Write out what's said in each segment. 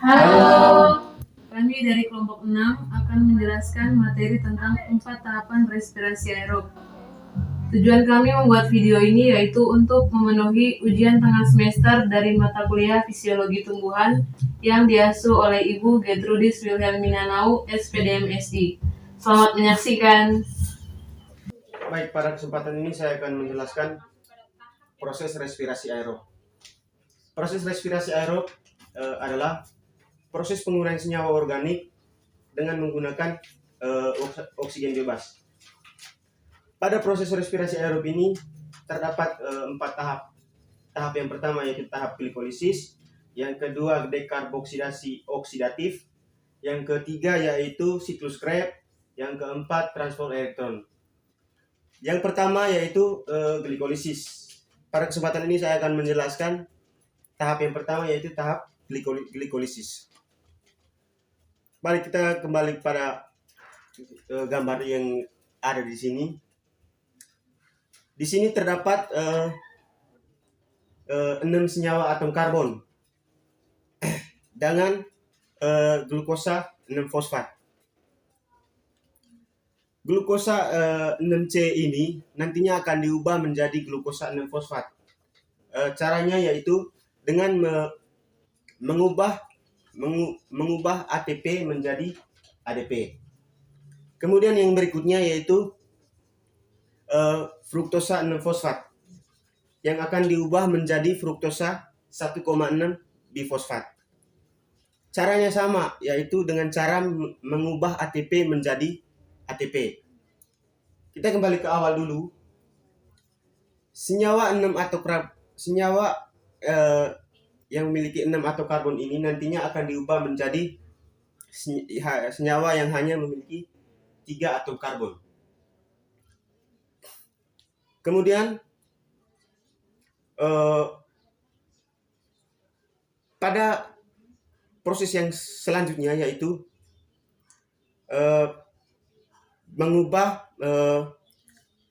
Halo, kami dari kelompok 6 akan menjelaskan materi tentang 4 tahapan respirasi aerob. Tujuan kami membuat video ini yaitu untuk memenuhi ujian tengah semester dari mata kuliah Fisiologi Tumbuhan yang diasuh oleh Ibu Gertrudis Wilhelmina Nau, SPDM SD. Selamat menyaksikan. Baik, pada kesempatan ini saya akan menjelaskan proses respirasi aerob. Proses respirasi aerob adalah proses penguraian senyawa organik dengan menggunakan oksigen bebas. Pada proses respirasi aerob ini terdapat 4 tahap. Tahap yang pertama yaitu tahap glikolisis, yang kedua dekarboksidasi oksidatif, yang ketiga yaitu siklus Krebs, yang keempat transport elektron. Yang pertama yaitu glikolisis. Pada kesempatan ini saya akan menjelaskan tahap yang pertama yaitu tahap glikolisis. Mari kita kembali pada gambar yang ada di sini. Di sini terdapat 6 senyawa atom karbon dengan glukosa 6 fosfat. Glukosa 6C ini nantinya akan diubah menjadi glukosa 6 fosfat. Caranya yaitu dengan mengubah ATP menjadi ADP. Kemudian yang berikutnya yaitu fruktosa 6 fosfat yang akan diubah menjadi fruktosa 1,6 bifosfat. Caranya sama, yaitu dengan cara mengubah ATP menjadi ATP. Kita kembali ke awal dulu. Senyawa yang memiliki 6 atom karbon ini nantinya akan diubah menjadi senyawa yang hanya memiliki 3 atom karbon. Kemudian pada proses yang selanjutnya yaitu mengubah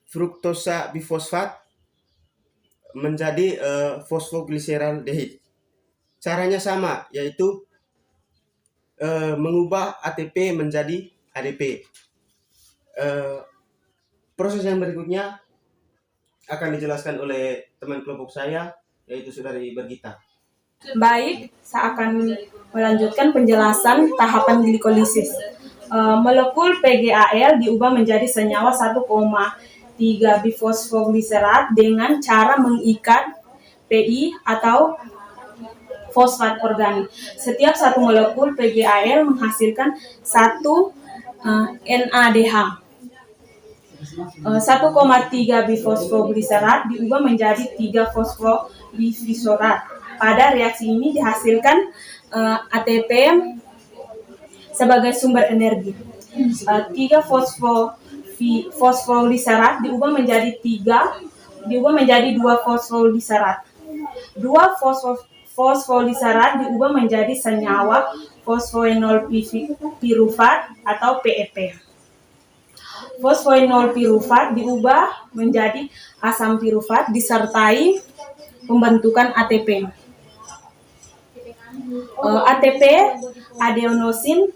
fruktosa bifosfat menjadi fosfogliseraldehid. Caranya sama, yaitu mengubah ATP menjadi ADP. Proses yang berikutnya akan dijelaskan oleh teman kelompok saya, yaitu Saudari Bergita. Baik, saya akan melanjutkan penjelasan tahapan glikolisis. Molekul PgAl diubah menjadi senyawa 1,3 bifosfogliserat dengan cara mengikat Pi atau fosfat organik. Setiap satu molekul PgAl menghasilkan 1 NADH. 1,3 bifosfogliserat diubah menjadi 3 fosfodifisorat. Pada reaksi ini dihasilkan ATP sebagai sumber energi. 3 fosfodifisorat diubah menjadi 2 fosfodifisorat. 2 fosfodifisorat diubah menjadi senyawa fosfoenol pirufat atau PEP. Fosfoenol pirufat diubah menjadi asam pirufat disertai pembentukan ATP. ATP adenosin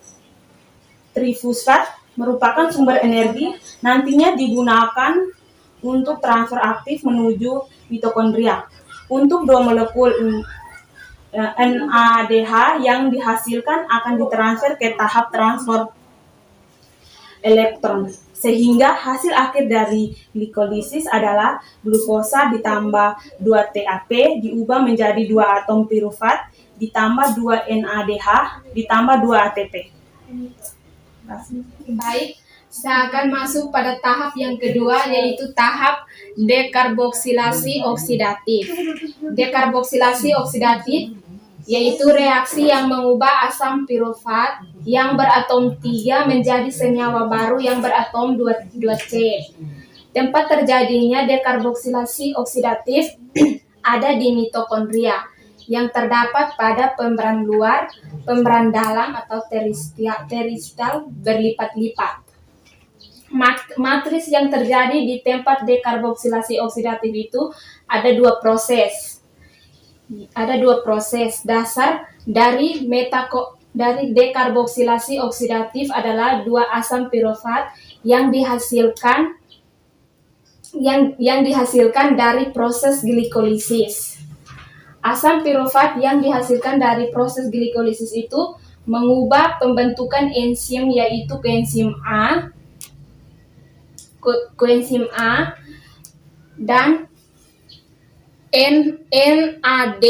trifosfat merupakan sumber energi, nantinya digunakan untuk transfer aktif menuju mitokondria. Untuk 2 molekul NADH yang dihasilkan akan ditransfer ke tahap transfer elektron, sehingga hasil akhir dari glikolisis adalah glukosa ditambah 2 TAP diubah menjadi 2 atom pirufat ditambah 2 NADH ditambah 2 ATP. Baik, saya akan masuk pada tahap yang kedua, yaitu tahap dekarboksilasi oksidatif. Dekarboksilasi oksidatif yaitu reaksi yang mengubah asam pirufat yang beratom 3 menjadi senyawa baru yang beratom 2C. Tempat terjadinya dekarboksilasi oksidatif ada di mitokondria yang terdapat pada membran luar, membran dalam atau teristal berlipat-lipat. Matris yang terjadi di tempat dekarboksilasi oksidatif itu ada 2 proses. Ada dua proses dasar dari dekarboksilasi oksidatif adalah dua asam pirofat yang dihasilkan dari proses glikolisis. Asam pirofat yang dihasilkan dari proses glikolisis itu mengubah pembentukan enzim, yaitu koenzim A dan NAD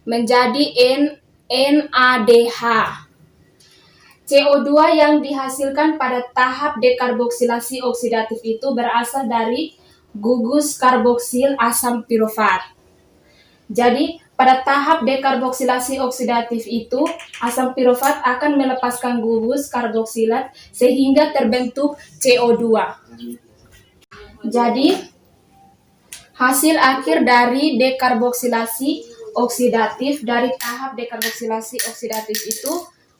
menjadi NADH. CO2 yang dihasilkan pada tahap dekarboksilasi oksidatif itu berasal dari gugus karboksil asam pirofat. Jadi, pada tahap dekarboksilasi oksidatif itu, asam pirofat akan melepaskan gugus karboksilat sehingga terbentuk CO2. Jadi, hasil akhir dari dekarboksilasi oksidatif dari tahap dekarboksilasi oksidatif itu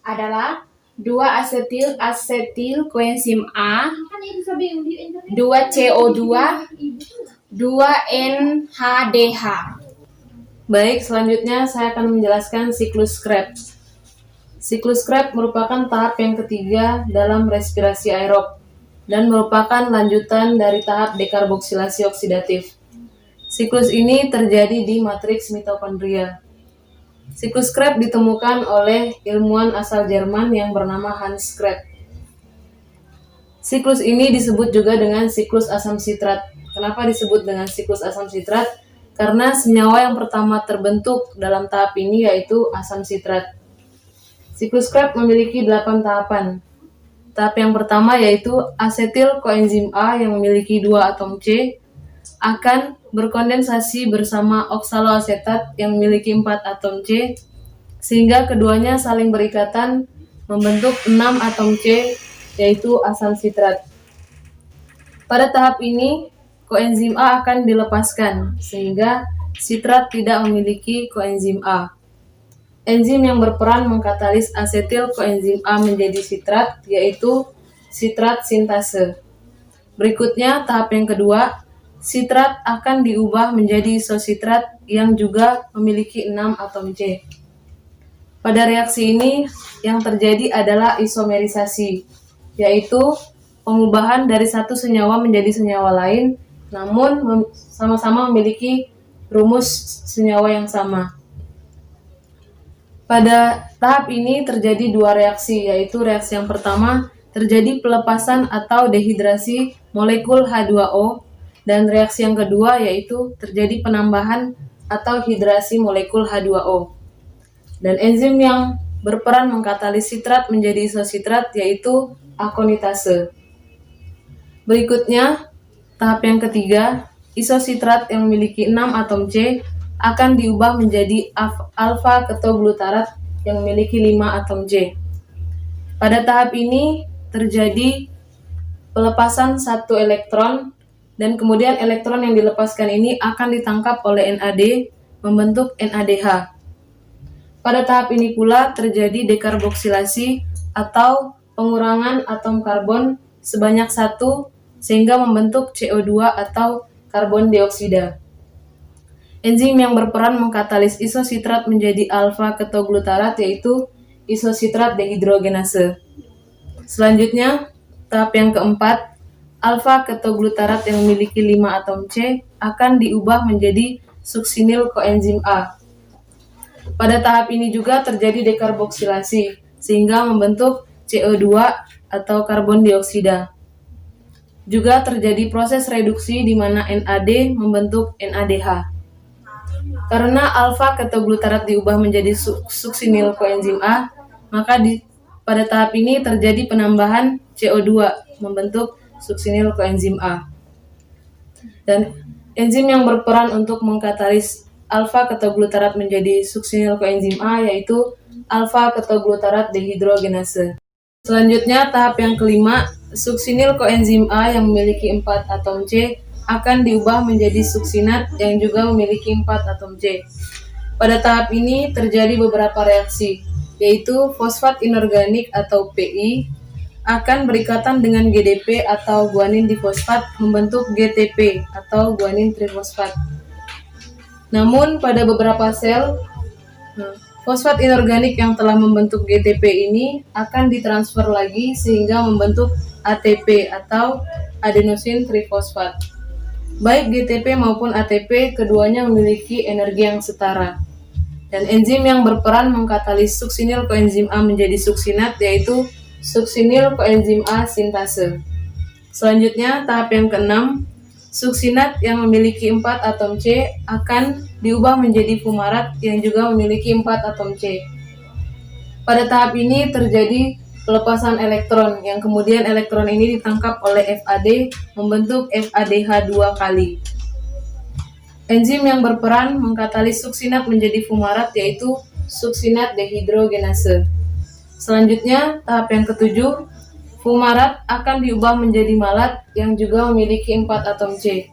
adalah 2 asetil koenzim A, 2 CO2, 2 NADH. Baik, selanjutnya saya akan menjelaskan siklus Krebs. Siklus Krebs merupakan tahap yang ketiga dalam respirasi aerob dan merupakan lanjutan dari tahap dekarboksilasi oksidatif. Siklus ini terjadi di matriks mitokondria. Siklus Krebs ditemukan oleh ilmuwan asal Jerman yang bernama Hans Krebs. Siklus ini disebut juga dengan siklus asam sitrat. Kenapa disebut dengan siklus asam sitrat? Karena senyawa yang pertama terbentuk dalam tahap ini yaitu asam sitrat. Siklus Krebs memiliki 8 tahapan. Tahap yang pertama yaitu asetil koenzim A yang memiliki 2 atom C akan berkondensasi bersama oksaloasetat yang memiliki 4 atom C sehingga keduanya saling berikatan membentuk 6 atom C yaitu asam sitrat. Pada tahap ini koenzim A akan dilepaskan sehingga sitrat tidak memiliki koenzim A. Enzim yang berperan mengkatalis asetil koenzim A menjadi sitrat yaitu sitrat sintase. Berikutnya tahap yang kedua, sitrat akan diubah menjadi isositrat yang juga memiliki 6 atom C. Pada reaksi ini yang terjadi adalah isomerisasi, yaitu pengubahan dari satu senyawa menjadi senyawa lain namun sama-sama memiliki rumus senyawa yang sama. Pada tahap ini terjadi 2 reaksi, yaitu reaksi yang pertama terjadi pelepasan atau dehidrasi molekul H2O dan reaksi yang kedua yaitu terjadi penambahan atau hidrasi molekul H2O. Dan enzim yang berperan mengkatalis sitrat menjadi isositrat yaitu akonitase. Berikutnya, tahap yang ketiga, isositrat yang memiliki 6 atom C akan diubah menjadi alfa ketoglutarat yang memiliki 5 atom C. Pada tahap ini terjadi pelepasan 1 elektron dan kemudian elektron yang dilepaskan ini akan ditangkap oleh NAD membentuk NADH. Pada tahap ini pula terjadi dekarboksilasi atau pengurangan atom karbon sebanyak 1 sehingga membentuk CO2 atau karbon dioksida. Enzim yang berperan mengkatalis isositrat menjadi alfa ketoglutarat yaitu isositrat dehidrogenase. Selanjutnya, tahap yang keempat, alfa ketoglutarat yang memiliki 5 atom C akan diubah menjadi suksinil koenzim A. Pada tahap ini juga terjadi dekarboksilasi sehingga membentuk CO2 atau karbon dioksida. Juga terjadi proses reduksi di mana NAD membentuk NADH. Karena alfa ketoglutarat diubah menjadi suksinil koenzim A, maka pada tahap ini terjadi penambahan CO2 membentuk suksinil koenzim A. Dan enzim yang berperan untuk mengkatalis alfa ketoglutarat menjadi suksinil koenzim A yaitu alfa ketoglutarat dehidrogenase. Selanjutnya tahap yang kelima, suksinil koenzim A yang memiliki 4 atom C akan diubah menjadi suksinat yang juga memiliki 4 atom C. Pada tahap ini terjadi beberapa reaksi, yaitu fosfat inorganik atau PI akan berikatan dengan GDP atau guanin difosfat membentuk GTP atau guanin trifosfat. Namun pada beberapa sel, fosfat inorganik yang telah membentuk GTP ini akan ditransfer lagi sehingga membentuk ATP atau adenosine trifosfat. Baik GTP maupun ATP keduanya memiliki energi yang setara. Dan enzim yang berperan mengkatalis suksinil koenzim A menjadi suksinat yaitu suksinil koenzim A sintase. Selanjutnya tahap yang keenam, suksinat yang memiliki 4 atom C akan diubah menjadi fumarat yang juga memiliki 4 atom C. Pada tahap ini terjadi pelepasan elektron yang kemudian elektron ini ditangkap oleh FAD membentuk FADH 2 kali. Enzim yang berperan mengkatalis suksinat menjadi fumarat yaitu suksinat dehidrogenase. Selanjutnya tahap yang ketujuh, fumarat akan diubah menjadi malat yang juga memiliki 4 atom C.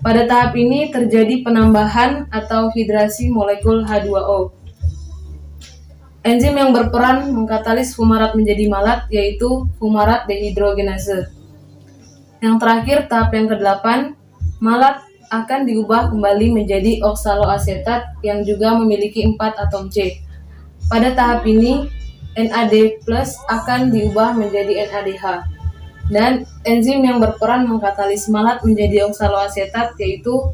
Pada tahap ini terjadi penambahan atau hidrasi molekul H2O. Enzim yang berperan mengkatalis fumarat menjadi malat yaitu fumarat dehidrogenase. Yang terakhir tahap yang ke-8, malat akan diubah kembali menjadi oksaloasetat yang juga memiliki 4 atom C. Pada tahap ini NAD+ akan diubah menjadi NADH. Dan enzim yang berperan mengkatalis malat menjadi oksaloasetat yaitu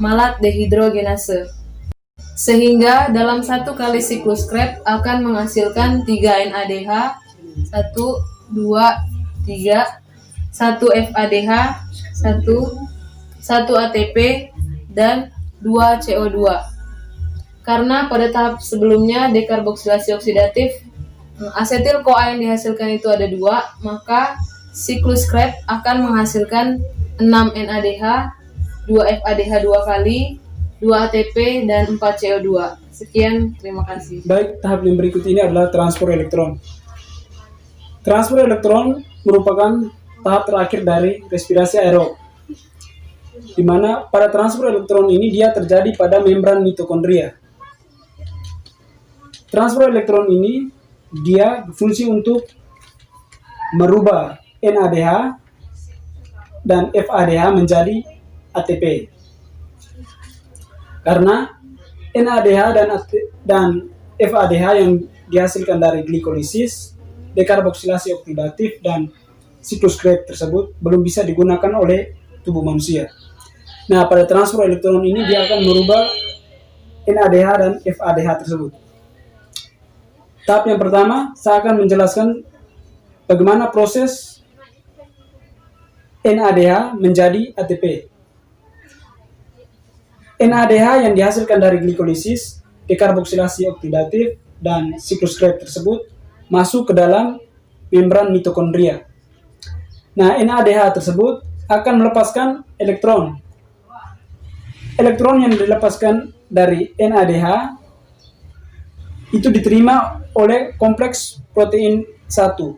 malat dehidrogenase. Sehingga dalam satu kali siklus Krebs akan menghasilkan 3 NADH, 1, 2, 3, 1 FADH, 1 ATP, dan 2 CO2. Karena pada tahap sebelumnya dekarboksilasi oksidatif, asetil-CoA yang dihasilkan itu ada 2, maka siklus Krebs akan menghasilkan 6 NADH, 2 FADH 2 kali, 2 ATP, dan 4 CO2. Sekian, terima kasih. Baik, tahap yang berikut ini adalah transfer elektron. Transfer elektron merupakan tahap terakhir dari respirasi aerob, di mana pada transfer elektron ini dia terjadi pada membran mitokondria. Transfer elektron ini dia berfungsi untuk merubah NADH dan FADH menjadi ATP. Karena NADH dan FADH yang dihasilkan dari glikolisis, dekarboksilasi oksidatif, dan siklus Krebs tersebut belum bisa digunakan oleh tubuh manusia. Nah, pada transfer elektron ini dia akan merubah NADH dan FADH tersebut. Tahap yang pertama, saya akan menjelaskan bagaimana proses NADH menjadi ATP. NADH yang dihasilkan dari glikolisis, dekarboksilasi oksidatif, dan siklus Krebs tersebut masuk ke dalam membran mitokondria. Nah, NADH tersebut akan melepaskan elektron. Elektron yang dilepaskan dari NADH itu diterima oleh kompleks protein 1.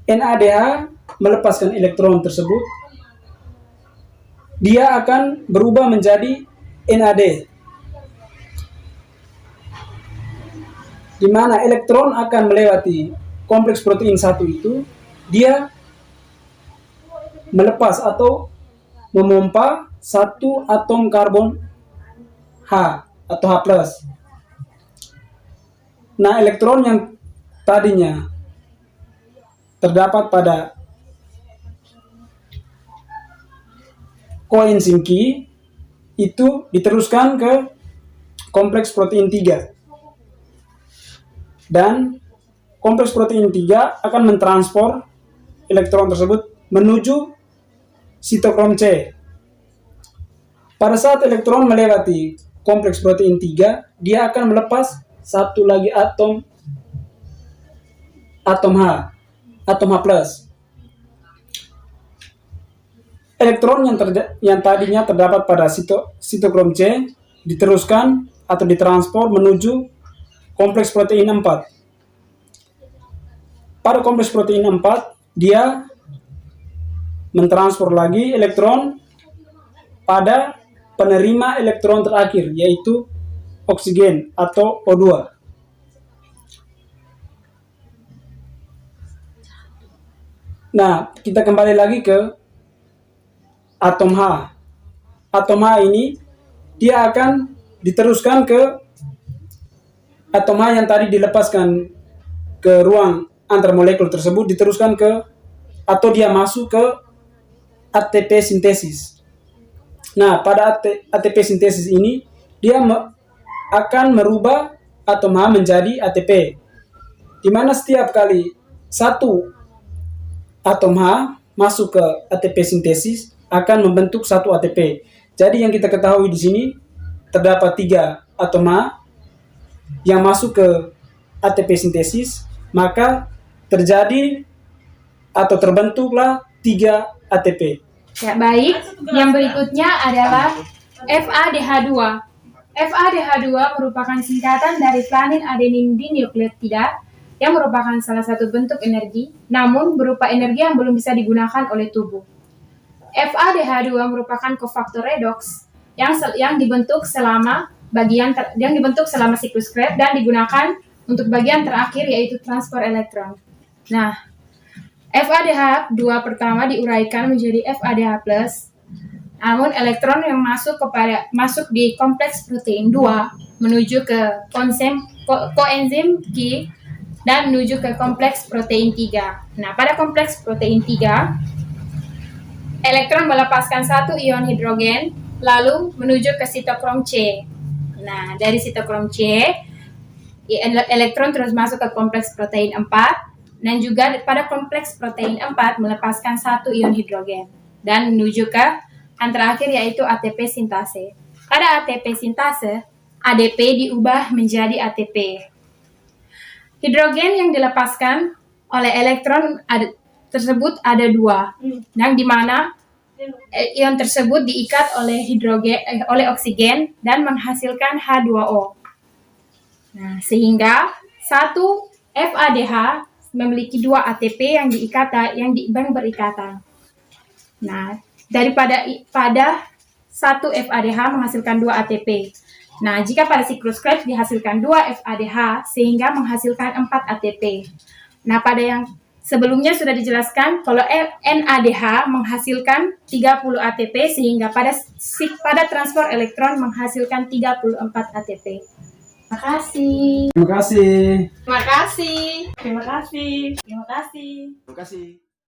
NADH melepaskan elektron tersebut, dia akan berubah menjadi NAD, di mana elektron akan melewati kompleks protein 1 itu, dia melepas atau memompa 1 atom karbon H atau H+. Nah, elektron yang tadinya terdapat pada koenzim Q itu diteruskan ke kompleks protein 3. Dan kompleks protein 3 akan mentransfer elektron tersebut menuju sitokrom C. Pada saat elektron melewati kompleks protein 3, dia akan melepas satu lagi atom H, atom H+. Elektron yang tadinya terdapat pada sitokrom C diteruskan atau ditransfer menuju kompleks protein 4. Pada kompleks protein 4, dia mentransfer lagi elektron pada penerima elektron terakhir, yaitu oksigen atau O2. Nah, kita kembali lagi ke atom H. atom H ini dia akan diteruskan ke atom H yang tadi dilepaskan ke ruang antar molekul tersebut, diteruskan ke atau dia masuk ke ATP sintesis. Nah, pada ATP sintesis ini dia akan merubah atom H menjadi ATP, di mana setiap kali satu atom H masuk ke ATP sintesis akan membentuk satu ATP. Jadi yang kita ketahui di sini terdapat 3 atom H yang masuk ke ATP sintesis, maka terjadi atau terbentuklah 3 ATP. Ya, baik. Yang berikutnya adalah FADH2. FADH2 merupakan singkatan dari flanin adenin dinukleotida yang merupakan salah satu bentuk energi, namun berupa energi yang belum bisa digunakan oleh tubuh. FADH2 merupakan kofaktor redoks yang dibentuk selama siklus Krebs dan digunakan untuk bagian terakhir yaitu transport elektron. Nah, FADH2 pertama diuraikan menjadi FADH+, namun elektron yang masuk di kompleks protein 2 menuju ke koenzim Q dan menuju ke kompleks protein 3. Nah, pada kompleks protein 3, elektron melepaskan satu ion hidrogen lalu menuju ke sitokrom C. Nah, dari sitokrom C, elektron terus masuk ke kompleks protein 4 dan juga pada kompleks protein 4 melepaskan satu ion hidrogen dan menuju ke yang terakhir yaitu ATP sintase. Pada ATP sintase, ADP diubah menjadi ATP. Hidrogen yang dilepaskan oleh elektron tersebut ada 2, yang dimana ion tersebut diikat oleh oksigen dan menghasilkan H2O. Nah, sehingga satu FADH memiliki 2 ATP yang berikatan. Nah, pada satu FADH menghasilkan 2 ATP. Nah, jika pada siklus Krebs dihasilkan 2 FADH sehingga menghasilkan 4 ATP. Nah, pada yang sebelumnya sudah dijelaskan kalau NADH menghasilkan 30 ATP sehingga pada transport elektron menghasilkan 34 ATP. Terima kasih. Terima kasih. Terima kasih. Terima kasih. Terima kasih. Terima kasih.